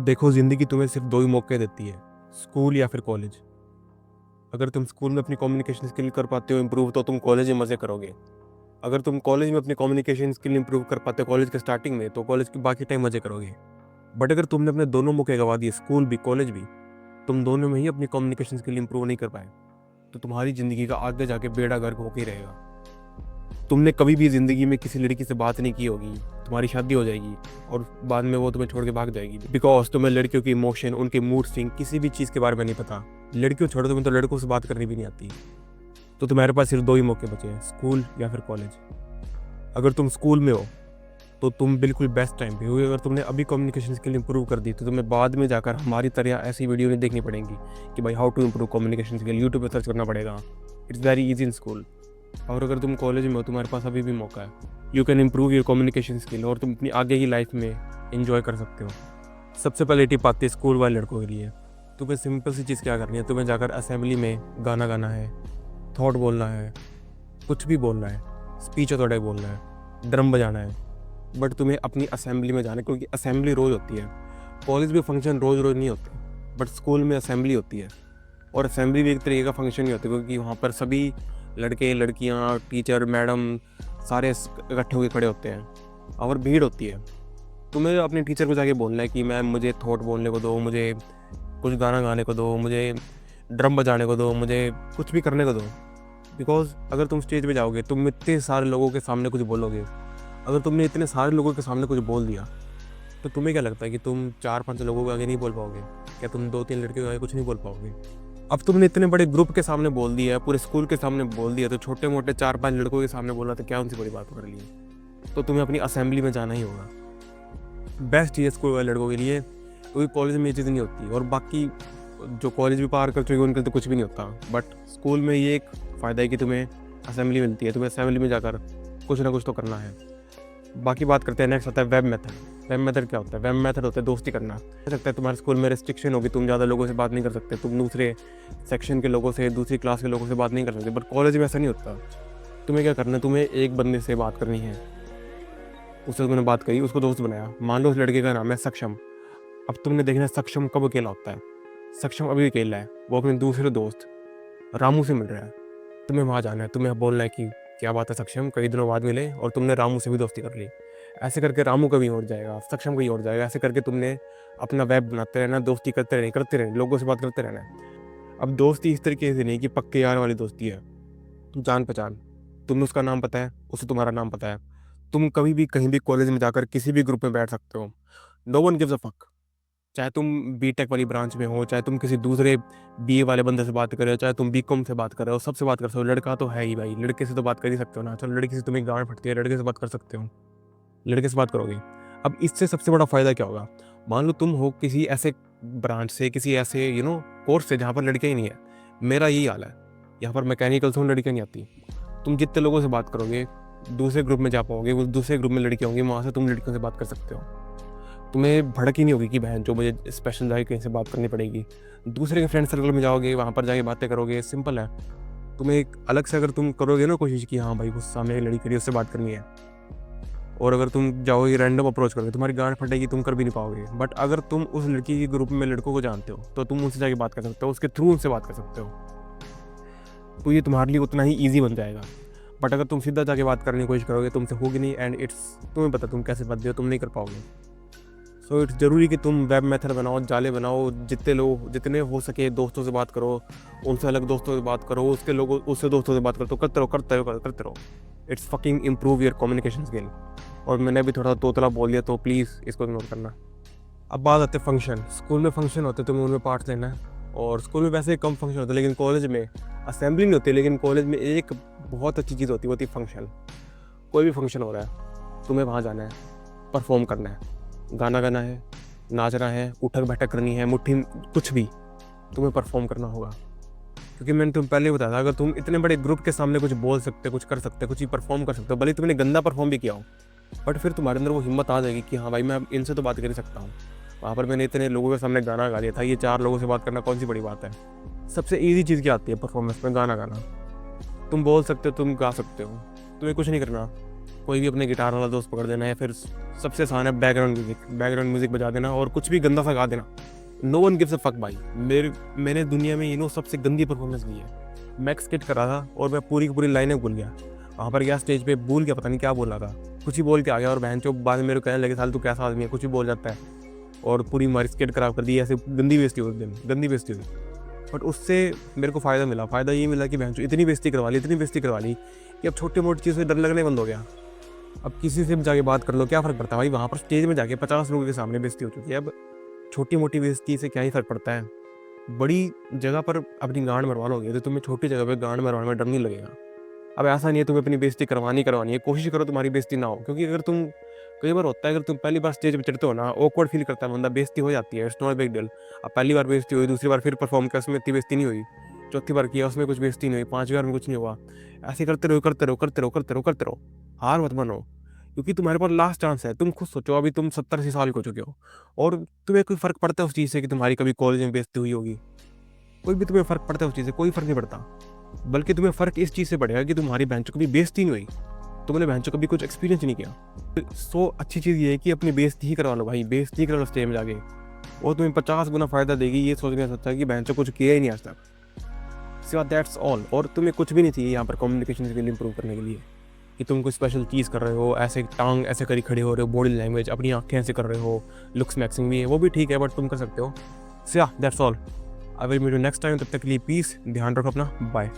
देखो, ज़िंदगी तुम्हें सिर्फ 2 ही मौके देती है, स्कूल या फिर कॉलेज। अगर तुम स्कूल में अपनी कम्युनिकेशन स्किल कर पाते हो इम्प्रूव, तो तुम कॉलेज में मज़े करोगे। अगर तुम कॉलेज में अपनी कम्युनिकेशन स्किल इम्प्रूव कर पाते हो कॉलेज के स्टार्टिंग में, तो कॉलेज के बाकी टाइम मज़े करोगे। बट अगर तुमने अपने दोनों मौके गँवा दिए, स्कूल भी, कॉलेज भी, तुम दोनों में ही अपनी कम्युनिकेशन स्किल इम्प्रूव नहीं कर पाए, तो तुम्हारी ज़िंदगी का आगे जाके बेड़ा गर्क होके ही रहेगा। तुमने कभी भी ज़िंदगी में किसी लड़की से बात नहीं की होगी, तुम्हारी शादी हो जाएगी और बाद में वो तुम्हें छोड़ के भाग जाएगी, बिकॉज तुम्हें लड़कियों की इमोशन, उनके मूड स्विंग, किसी भी चीज़ के बारे में नहीं पता। लड़कियों छोड़ो, तुम्हें तो लड़कों से बात करनी भी नहीं आती। तो तुम्हारे पास सिर्फ 2 ही मौके बचे हैं, स्कूल या फिर कॉलेज। अगर तुम स्कूल में हो तो तुम बिल्कुल बेस्ट टाइम पे हो। अगर तुमने अभी कम्युनिकेशन स्किल इंप्रूव कर दी, तो तुम्हें बाद में जाकर हमारी तरह ऐसी वीडियो नहीं देखनी पड़ेंगी कि भाई how to improve communication skill, YouTube पे सर्च करना पड़ेगा। It's very easy in school. और अगर तुम कॉलेज में हो, तुम्हारे पास अभी भी मौका है, you can improve your communication skill और तुम अपनी आगे की लाइफ में इंजॉय कर सकते हो। सबसे पहले टिप आती है स्कूल वाले लड़कों के लिए। तुम्हें सिंपल सी चीज़ क्या करनी है, तुम्हें जाकर असेंबली में गाना गाना है, थॉट बोलना है, कुछ भी बोलना है, स्पीच अथॉरिटी बोलना है, ड्रम बजाना है। बट तुम्हें अपनी असेंबली में जाना है, क्योंकि असेंबली रोज़ होती है। कॉलेज में फंक्शन रोज़ रोज़ नहीं होते, बट स्कूल में असेंबली होती है। और असेंबली भी एक तरीके का फंक्शन ही होता है, क्योंकि वहाँ पर सभी लड़के लड़कियाँ, टीचर, मैडम, सारे इकट्ठे होकर खड़े होते हैं और भीड़ होती है। तुम्हें अपने टीचर को जाके बोलना है कि मैम मुझे थॉट बोलने को दो, मुझे कुछ गाना गाने को दो, मुझे ड्रम बजाने को दो, मुझे कुछ भी करने को दो। बिकॉज अगर तुम स्टेज पे जाओगे, तुम इतने सारे लोगों के सामने कुछ बोलोगे। अगर तुमने इतने सारे लोगों के सामने कुछ बोल दिया, तो तुम्हें क्या लगता है कि तुम 4-5 लोगों के आगे नहीं बोल पाओगे? क्या तुम 2-3 लड़के के आगे कुछ नहीं बोल पाओगे? अब तुमने इतने बड़े ग्रुप के सामने बोल दिया है, पूरे स्कूल के सामने बोल दिया, तो छोटे मोटे 4-5 लड़कों के सामने बोलना तो क्या उनसे बड़ी बात कर ली है? तो तुम्हें अपनी असेंबली में जाना ही होगा। बेस्ट ये स्कूल वाले लड़कों के लिए, क्योंकि कॉलेज में ये चीज़ नहीं होती। और बाकी जो कॉलेज भी पार कर चुके हैं उनके लिए तो कुछ भी नहीं होता। बट स्कूल में ये एक फ़ायदा है कि तुम्हें असेंबली मिलती है, तुम्हें असेंबली में जाकर कुछ ना कुछ तो करना है। बाकी बात करते हैं, नेक्स्ट आता है वेब मेथड। वेब मेथड क्या होता है? वेब मेथड होता है दोस्ती करना। हो सकता है तुम्हारे स्कूल में रिस्ट्रिक्शन होगी, तुम ज़्यादा लोगों से बात नहीं कर सकते, तुम दूसरे सेक्शन के लोगों से, दूसरी क्लास के लोगों से बात नहीं कर सकते। बट कॉलेज में ऐसा नहीं होता। तुम्हें क्या करना है, तुम्हें एक बंदे से बात करनी है, उससे तुमने बात करी, उसको दोस्त बनाया। मान लो उस लड़के का नाम है सक्षम। अब तुमने देखना है सक्षम कब अकेला होता है। सक्षम अभी अकेला है, वो अपने दूसरे दोस्त रामू से मिल रहा है। तुम्हें वहाँ जाना है, तुम्हें बोलना है कि क्या बात है सक्षम, कई दिनों बाद मिले और तुमने रामू से भी दोस्ती कर ली। ऐसे करके रामू कभी और जाएगा, सक्षम कहीं और जाएगा। ऐसे करके तुमने अपना वेब बनाते रहना, दोस्ती करते रहना, लोगों से बात करते रहना है। अब दोस्ती इस तरीके से नहीं कि पक्के यार वाली दोस्ती है, जान पहचान। तुम्हें उसका नाम पता है, उसे तुम्हारा नाम पता है। तुम कभी भी कहीं भी कॉलेज में जाकर किसी भी ग्रुप में बैठ सकते हो। No one gives a fuck. चाहे तुम बीटेक वाली ब्रांच में हो, चाहे तुम किसी दूसरे बीए वाले बंदे से बात कर रहे हो, चाहे तुम बीकॉम से बात कर रहे हो, सबसे बात कर सकते हो। लड़का तो है ही भाई, लड़के से तो बात कर ही सकते हो ना। चलो लड़की से तुम्हें गांड फटती है, लड़के से बात कर सकते हो, लड़के से बात करोगे। अब इससे सबसे बड़ा फ़ायदा क्या होगा? मान लो तुम हो किसी ऐसे ब्रांच से, किसी ऐसे कोर्स से जहाँ पर लड़के ही नहीं है। मेरा यही हाल है, यहाँ पर मैकेनिकल से लड़कियाँ नहीं आती। तुम जितने लोगों से बात करोगे, दूसरे ग्रुप में जा पाओगे, वो दूसरे ग्रुप में लड़कियाँ होंगी, वहाँ से तुम लड़कियों से बात कर सकते हो। तुम्हें भड़क ही नहीं होगी कि बहन जो मुझे स्पेशल जाके कहीं से बात करनी पड़ेगी। दूसरे के फ्रेंड सर्कल में जाओगे, वहाँ पर जाके बातें करोगे, सिंपल है। तुम्हें एक अलग से अगर तुम करोगे ना कोशिश कि हाँ भाई, वो सामने एक लड़की करी, उससे बात करनी है, और अगर तुम जाओगे रैंडम अप्रोच करोगे, तुम्हारी गांड फटेगी, तुम कर भी नहीं पाओगे। बट अगर तुम उस लड़की के ग्रुप में लड़कों को जानते हो, तो तुम उनसे जाके बात कर सकते हो, उसके थ्रू उनसे बात कर सकते हो। तो ये तुम्हारे लिए उतना ही ईजी बन जाएगा। बट अगर तुम सीधा जाके बात करने की कोशिश करोगे, तुमसे होगी नहीं, एंड तुम्हें पता तुम कैसे बात हो, तुम नहीं कर पाओगे। सो इट्स ज़रूरी कि तुम वेब मेथड बनाओ, जाले बनाओ, जितने हो सके दोस्तों से बात करो, उनसे अलग दोस्तों से बात करो, उससे दोस्तों से बात करो, तो करते रहो। It's fucking improve your communication skill. और मैंने भी थोड़ा तोतला बोल दिया, तो प्लीज़ इसको इग्नोर करना। अब बात आते फंक्शन। स्कूल में फंक्शन होते, तुम्हें उनमें पार्ट लेना है। और स्कूल में वैसे ही कम फंक्शन होते हैं, लेकिन कॉलेज में असेंबली नहीं होती, लेकिन कॉलेज में एक बहुत अच्छी चीज़ होती है फंक्शन। कोई भी फंक्शन हो रहा है, तुम्हें वहाँ जाना है, परफॉर्म करना है, गाना गाना है, नाचना है, उठक बैठक करनी है, मुट्ठी, कुछ भी तुम्हें परफॉर्म करना होगा। क्योंकि मैंने तुम्हें पहले ही बताया था, अगर तुम इतने बड़े ग्रुप के सामने कुछ बोल सकते, कुछ कर सकते, कुछ ही परफॉर्म कर सकते हो, भले तुमने गंदा परफॉर्म भी किया हो, बट फिर तुम्हारे अंदर वो हिम्मत आ जाएगी कि हाँ भाई, मैं अब इनसे तो बात कर ही सकता हूँ। वहाँ पर मैंने इतने लोगों के सामने गाना गा दिया था, ये 4 लोगों से बात करना कौन सी बड़ी बात है। सबसे ईजी चीज़ क्या आती है परफॉर्मेंस में? गाना गाना। तुम बोल सकते हो, तुम गा सकते हो, तुम्हें कुछ नहीं करना। कोई भी अपने गिटार वाला दोस्त पकड़ देना, या फिर सबसे आसान है बैकग्राउंड म्यूजिक बजा देना और कुछ भी गंदा सा गा देना। No one gives a fuck भाई। मैंने दुनिया में सबसे गंदी परफॉर्मेंस दी है। मैं स्किट कर रहा था और मैं पूरी की पूरी लाइनें भूल गया। वहाँ पर गया स्टेज पे, भूल गया, पता नहीं क्या बोल रहा था, कुछ ही बोल के आ गया और बहन चो बाद में मेरे को कहने लगे साल तू कैसा आदमी है, कुछ भी बोल जाता है, और पूरी हमारी स्किट खराब कर दी। ऐसे गंदी बेइज्जती हुई उस दिन, गंदी बेइज्जती हुई। बट उससे मेरे को फ़ायदा ये मिला कि बहन चो इतनी बेइज्जती करवा ली कि अब छोटी मोटी चीज़ से डर लगने बंद हो गया। अब किसी से भी जाके बात कर लो, क्या फ़र्क पड़ता है भाई। वहाँ पर स्टेज में जाके 50 लोगों के सामने बेइज्जती हो चुकी है, अब छोटी मोटी बेइज्जती से क्या ही फ़र्क पड़ता है। बड़ी जगह पर अपनी गांड मरवा लोगे तो तुम्हें छोटी जगह पे गांड मरवाने में डर नहीं लगेगा। अब ऐसा नहीं है तुम्हें अपनी बेइज्जती करवानी है, कोशिश करो तुम्हारी बेइज्जती ना हो। क्योंकि अगर तुम, कई बार होता है अगर तुम पहली बार स्टेज पे चढ़ते हो ना, ऑकवर्ड फील करता है बंदा, बेइज्जती हो जाती है, इट्स नॉट बिग डील। अब पहली बार बेइज्जती हुई, दूसरी बार फिर परफॉर्म किया, उसमें इतनी बेइज्जती नहीं हुई, चौथी बार किया उसमें कुछ बेइज्जती नहीं हुई, 5वीं बार में कुछ नहीं हुआ। ऐसे करते रहो, हार मत मानो, क्योंकि तुम्हारे पास लास्ट चांस है। तुम खुद सोचो, अभी तुम 70-80 साल के हो चुके हो और तुम्हें कोई फ़र्क पड़ता है उस चीज़ से कि तुम्हारी कभी कॉलेज में बेइज्जती हुई होगी? कोई भी तुम्हें फ़र्क पड़ता है उस चीज़ से? कोई फ़र्क नहीं पड़ता। बल्कि तुम्हें फ़र्क इस चीज़ से पड़ेगा कि तुम्हारी बेंचों कभी बेइज्जती नहीं हुई, तुमने बेंचों कभी कुछ एक्सपीरियंस नहीं किया। सो अच्छी चीज़ ये है कि अपनी बेइज्जती ही करवा लो भाई, बेइज्जती करा लो स्टेज में जाके, और तुम्हें 50 गुना फ़ायदा देगी ये सोचने से अच्छा है कि बेंचों कुछ किया ही नहीं आज तक। सिवा दैट्स ऑल। और तुम्हें कुछ भी नहीं चाहिए यहाँ पर कम्युनिकेशन स्किल इंप्रूव करने के लिए कि तुम कोई स्पेशल चीज़ कर रहे हो, ऐसे टांग ऐसे करी खड़े हो रहे हो, बॉडी लैंग्वेज, अपनी आँखें ऐसे कर रहे हो, लुक्स मैक्सिंग भी है, वो भी ठीक है, बट तुम कर सकते हो। सिया that's all. I will meet you next time. तब तक के लिए पीस, ध्यान रखो अपना, बाय।